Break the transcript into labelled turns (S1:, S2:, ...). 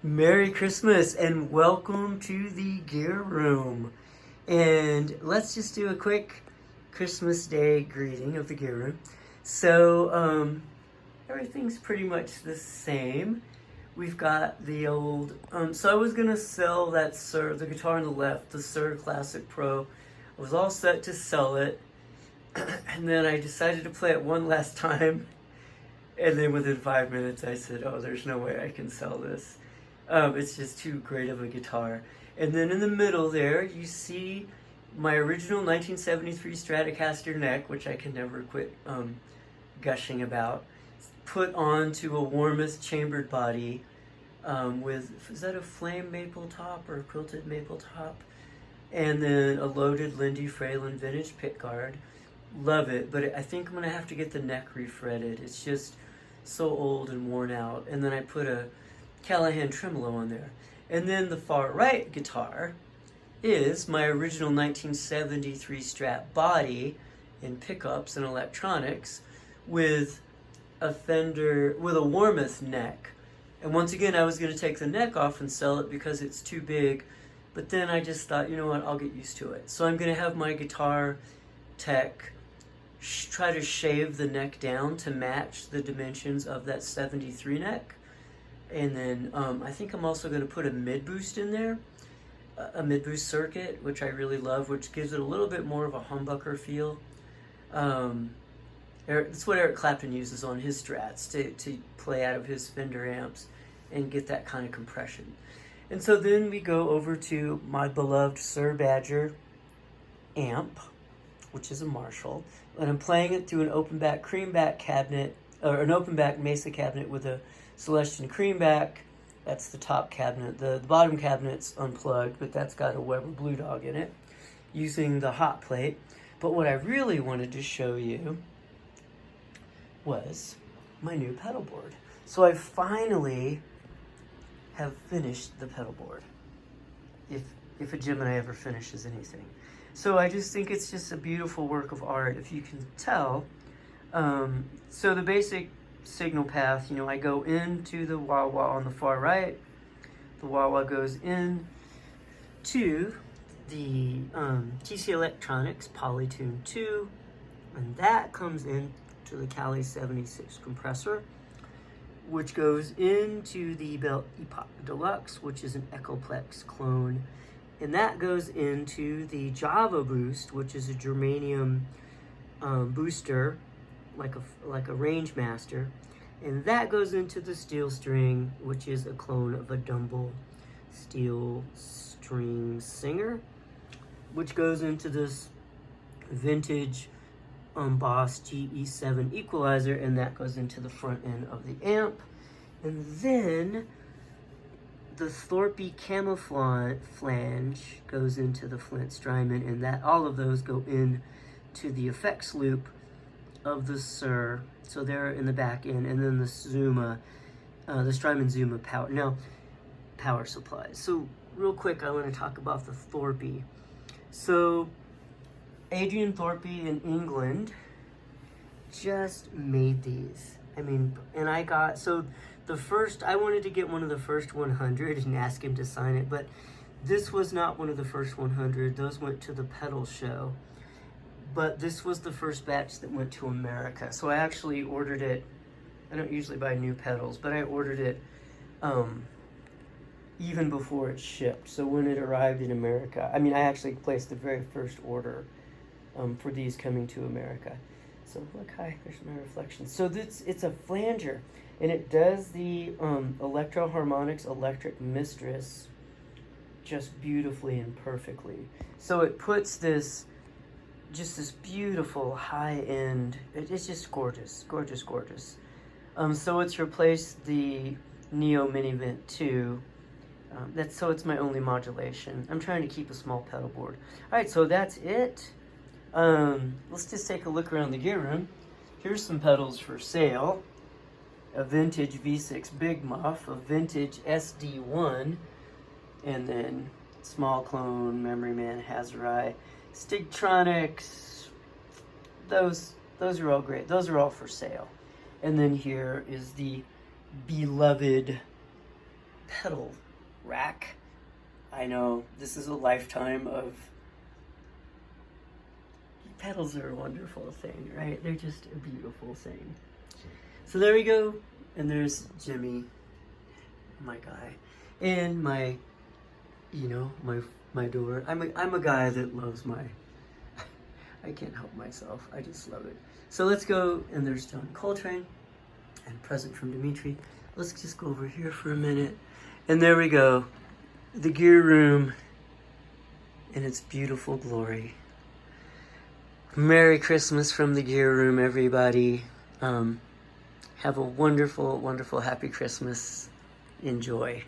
S1: Merry Christmas and welcome to the Gear Room. And let's just do a quick Christmas Day greeting of the Gear Room. So, everything's pretty much the same. We've got the old, so I was gonna sell that the guitar on the left, the Suhr Classic Pro. I was all set to sell it, and then I decided to play it one last time. And then within 5 minutes, I said, "Oh, there's no way I can sell this. It's just too great of a guitar." And then in the middle there, you see my original 1973 Stratocaster neck, which I can never quit gushing about, put onto a Warmoth chambered body with, is that a flame maple top or a quilted maple top? And then a loaded Lindy Fralin vintage pickguard. Love it, but I think I'm gonna have to get the neck refretted. It's just so old and worn out. And then I put a Callahan tremolo on there. And then the far right guitar is my original 1973 Strat body and pickups and electronics with a Fender, with a Warmoth neck. And once again, I was going to take the neck off and sell it because it's too big. But then I just thought, you know what, I'll get used to it. So I'm going to have my guitar tech try to shave the neck down to match the dimensions of that 73 neck. And then I think I'm also going to put a mid-boost in there, a mid-boost circuit, which I really love, which gives it a little bit more of a humbucker feel. That's what Eric Clapton uses on his Strats to play out of his Fender amps and get that kind of compression. And so then we go over to my beloved Suhr Badger amp, which is a Marshall, and I'm playing it through an open back creamback cabinet, or an open back Mesa cabinet with a Celestion creamback. That's the top cabinet. The bottom cabinet's unplugged, but that's got a Weber Blue Dog in it, using the hot plate. But what I really wanted to show you was my new pedal board. So I finally have finished the pedal board, if a Gemini ever finishes anything. So I just think it's just a beautiful work of art, if you can tell. So the basic signal path, I go into the wah-wah on the far right. The wah-wah goes in to the TC Electronics Polytune 2, and that comes in to the Cali 76 compressor, which goes into the Bell Epoch Deluxe, which is an Echoplex clone. And that goes into the Java Boost, which is a germanium booster, like a Rangemaster. And that goes into the Steel String, which is a clone of a Dumble Steel String Singer, which goes into this vintage Boss GE7 equalizer, and that goes into the front end of the amp. And then the Thorpe camouflage flange goes into the Flint Strymon, and that all of those go in to the effects loop of the Suhr. So they're in the back end, and then the Zuma, the Strymon Zuma power supplies. So real quick, I want to talk about the Thorpe. So Adrian Thorpe in England just made these. I wanted to get one of the first 100 and ask him to sign it, but this was not one of the first 100. Those went to the pedal show. But this was the first batch that went to America. So I actually ordered it. I don't usually buy new pedals, but I ordered it even before it shipped. So when it arrived in America, I actually placed the very first order for these coming to America. So look, hi, there's my reflection. So it's a flanger, and it does the Electro Harmonix Electric Mistress just beautifully and perfectly. So it puts this beautiful high end, it's just gorgeous, gorgeous, gorgeous. So it's replaced the Neo Minivent 2. So it's my only modulation. I'm trying to keep a small pedal board. All right, so that's it. Let's just take a look around the gear room. Here's some pedals for sale. A vintage V6 Big Muff, a vintage SD1, and then small clone, Memory Man, Hazurai, Stigtronics. Those are all great. Those are all for sale. And then here is the beloved pedal rack. I know, this is a lifetime of... Pedals are a wonderful thing, right? They're just a beautiful thing. So there we go. And there's Jimmy, my guy. And my, you know, my door. I'm a guy that loves my... I can't help myself. I just love it. So let's go, and there's John Coltrane and present from Dimitri. Let's just go over here for a minute. And there we go. The gear room in its beautiful glory. Merry Christmas from the gear room, everybody. Have a wonderful, wonderful, happy Christmas. Enjoy.